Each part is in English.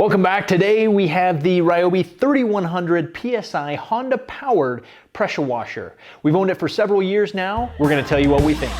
Welcome back. Today we have the Ryobi 3100 PSI Honda powered pressure washer. We've owned it for several years now. We're going to tell you what we think.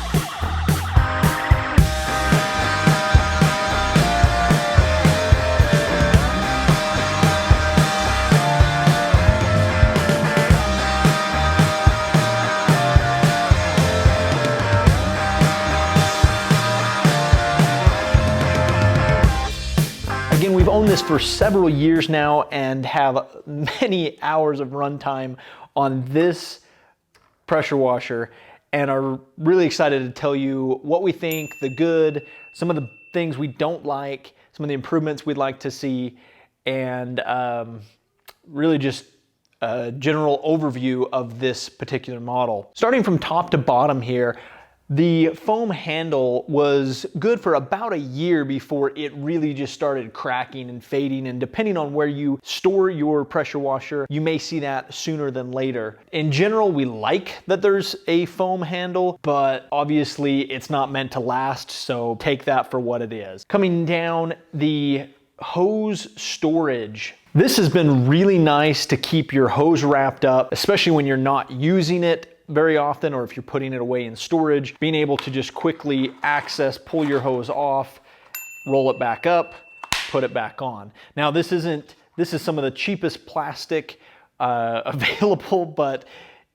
Again, we've owned this for several years now and have many hours of runtime on this pressure washer and are really excited to tell you what we think, the good, some of the things we don't like, some of the improvements we'd like to see, and really just a general overview of this particular model. Starting from top to bottom here, the foam handle was good for about a year before it really just started cracking and fading, and depending on where you store your pressure washer, you may see that sooner than later. In general, we like that there's a foam handle, but obviously it's not meant to last, so take that for what it is. Coming down, the hose storage. This has been really nice to keep your hose wrapped up, especially when you're not using it very often, or if you're putting it away in storage, being able to just quickly access, pull your hose off, roll it back up, put it back on. Now this is some of the cheapest plastic available, but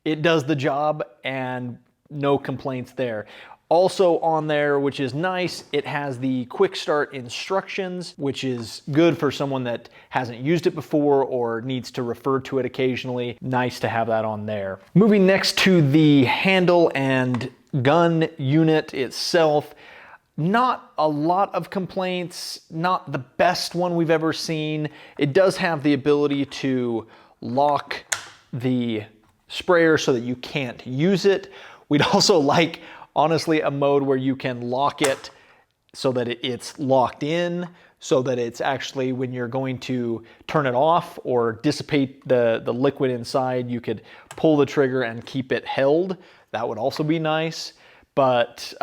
it does the job and no complaints there. Also on there, which is nice, it has the quick start instructions, which is good for someone that hasn't used it before or needs to refer to it occasionally. Nice to have that on there. Moving next to the handle and gun unit itself, not a lot of complaints, not the best one we've ever seen. It does have the ability to lock the sprayer so that you can't use it. We'd also like, honestly, a mode where you can lock it so that it's locked in, so that it's actually, when you're going to turn it off or dissipate the liquid inside, you could pull the trigger and keep it held. That would also be nice. But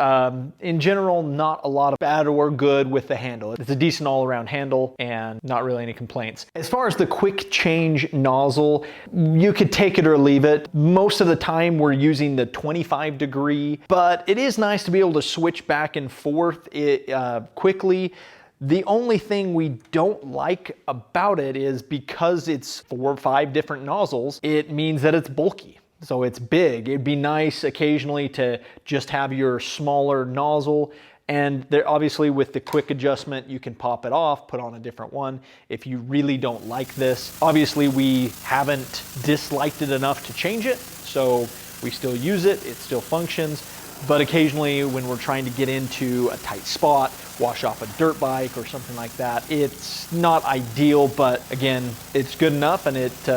in general, not a lot of bad or good with the handle. It's a decent all-around handle and not really any complaints. As far as the quick change nozzle, you could take it or leave it. Most of the time we're using the 25 degree, but it is nice to be able to switch back and forth quickly. The only thing we don't like about it is because it's 4 or 5 different nozzles, it means that it's bulky. So it's big. It'd be nice occasionally to just have your smaller nozzle, and there, obviously with the quick adjustment, you can pop it off, put on a different one if you really don't like this. Obviously we haven't disliked it enough to change it, so we still use it, it still functions, but occasionally when we're trying to get into a tight spot, wash off a dirt bike or something like that, it's not ideal, but again, it's good enough, and it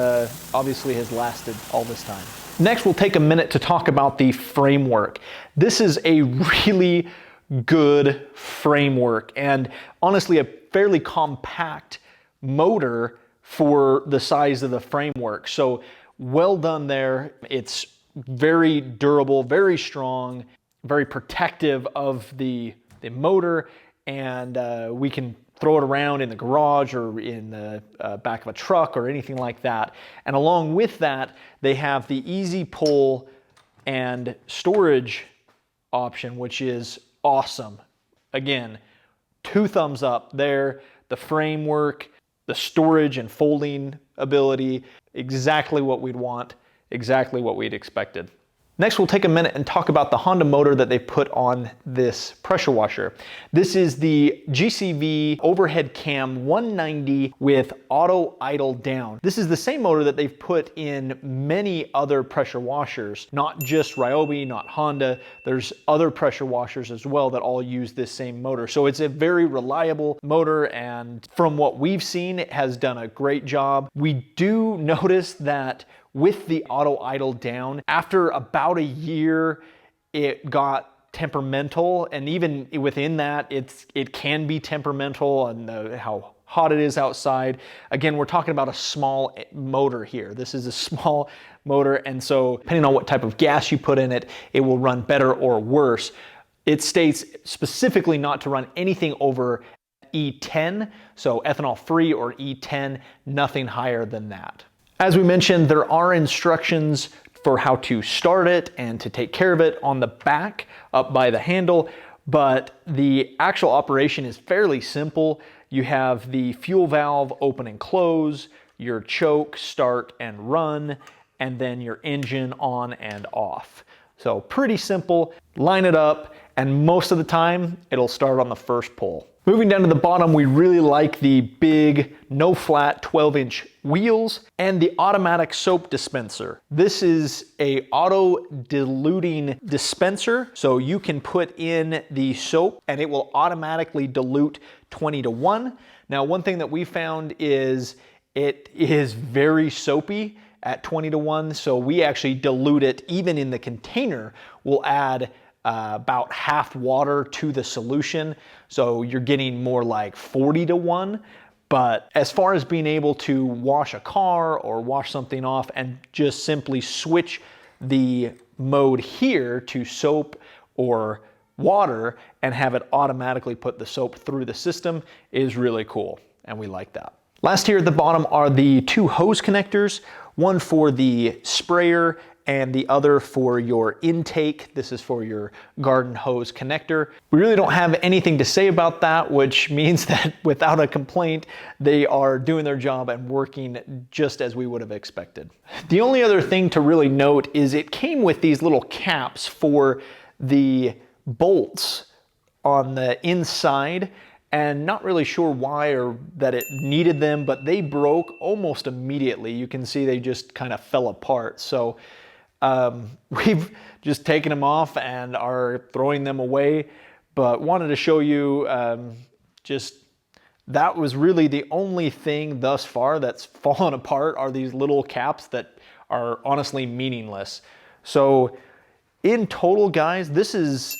obviously has lasted all this time. Next, we'll take a minute to talk about the framework. This is a really good framework and honestly a fairly compact motor for the size of the framework. So well done there. It's very durable, very strong, very protective of the motor, and we can throw it around in the garage or in the back of a truck or anything like that. And along with that, they have the easy pull and storage option, which is awesome. Again, 2 thumbs up there. The framework, the storage and folding ability, exactly what we'd want, exactly what we'd expected. Next, we'll take a minute and talk about the Honda motor that they put on this pressure washer. This is the GCV overhead cam 190 with auto idle down. This is the same motor that they've put in many other pressure washers, not just Ryobi, not Honda. There's other pressure washers as well that all use this same motor. So it's a very reliable motor, and from what we've seen, it has done a great job. We do notice that with the auto idle down, after about a year, it got temperamental, and even within that, it can be temperamental on how hot it is outside. Again, we're talking about a small motor here. This is a small motor, and so depending on what type of gas you put in it, it will run better or worse. It states specifically not to run anything over at E10, so ethanol free or E10, nothing higher than that. As we mentioned, there are instructions for how to start it and to take care of it on the back up by the handle, but the actual operation is fairly simple. You have the fuel valve open and close, your choke, start and run, and then your engine on and off. So pretty simple. Line it up, and most of the time it'll start on the first pull. Moving down to the bottom, we really like the big, no flat 12-inch wheels and the automatic soap dispenser. This is a auto diluting dispenser, so you can put in the soap and it will automatically dilute 20-to-1. Now, one thing that we found is it is very soapy at 20-to-1, so we actually dilute it even in the container. We'll add about half water to the solution, so you're getting more like 40-to-1. But as far as being able to wash a car or wash something off and just simply switch the mode here to soap or water and have it automatically put the soap through the system is really cool, and we like that. Last here at the bottom are the two hose connectors, one for the sprayer and the other for your intake. This is for your garden hose connector. We really don't have anything to say about that, which means that without a complaint, they are doing their job and working just as we would have expected. The only other thing to really note is it came with these little caps for the bolts on the inside, and not really sure why or that it needed them, but they broke almost immediately. You can see they just kind of fell apart. So we've just taken them off and are throwing them away, but wanted to show you just that was really the only thing thus far that's fallen apart are these little caps that are honestly meaningless. So in total, guys, this is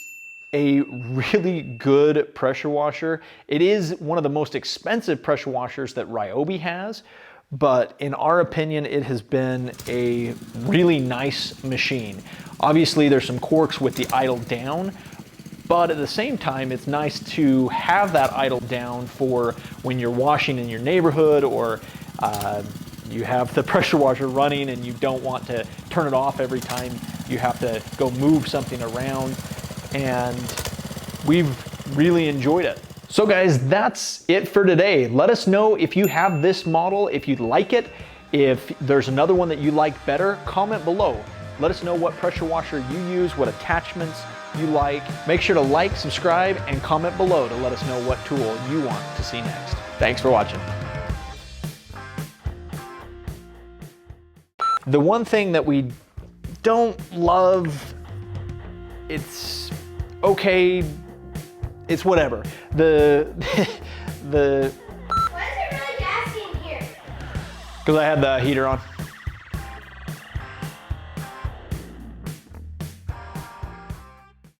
a really good pressure washer. It is one of the most expensive pressure washers that Ryobi has, but in our opinion, it has been a really nice machine. Obviously, there's some quirks with the idle down, but at the same time, it's nice to have that idle down for when you're washing in your neighborhood, or you have the pressure washer running and you don't want to turn it off every time you have to go move something around. And we've really enjoyed it. So guys, that's it for today. Let us know if you have this model, if you like it. If there's another one that you like better, comment below. Let us know what pressure washer you use, what attachments you like. Make sure to like, subscribe, and comment below to let us know what tool you want to see next. Thanks for watching. The one thing that we don't love, it's okay, it's whatever. Why is it really gassy in here? Because I had the heater on.